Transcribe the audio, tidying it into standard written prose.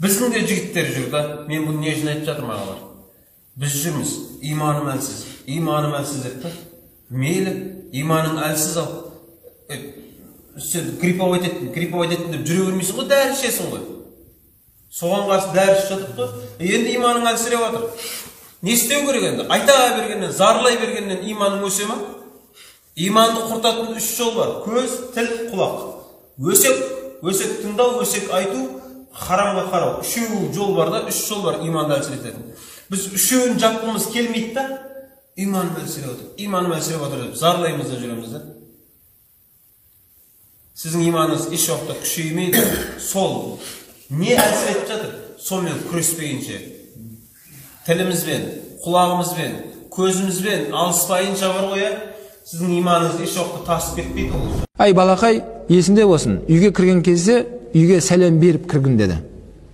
Біздің де жігіттер жүр да. Мен bunu не үшін айтып жатырмын ағалар? Біз жүрміз. Иманым әлсіз деп та. Мейлі, иманың әлсіз ал. Сен гриповать еттің деп жүре бермейсің ғой, дәрі ішесің ғой. Соған қарсы дәрі ішіп жатып қой. Енді иманың әлсіреп жатыр. Не істеу керек енді? Айта бергеннен, зарлай бергеннен иманың өсе ме? Иманды құртатын 3 жол бар. Көз, тіл, құлақ. Өсек тыңдау, өсек айту, харамға қарау. 3 жол бар да, 3 жол бар иманды әлсірететін. Біз 3-ін жапқымыз келмейді да, иманым әлсіреп отыр деп зарлаймыз да жүреміз да. Сіздің иманыңыз еш уақытта күшеймейді. Сол не әлсіретіп жатыр? Сонымен күреспейінше, тілімізбен, құлағымызбен, көзімізбен алыспайынша бар ғой, сіздің иманыңыз еш уақытта тасып кетпейді ол. Ай балақай, есіңде болсын, үйге кірген кезде үйге сәлем беріп кіргін деді.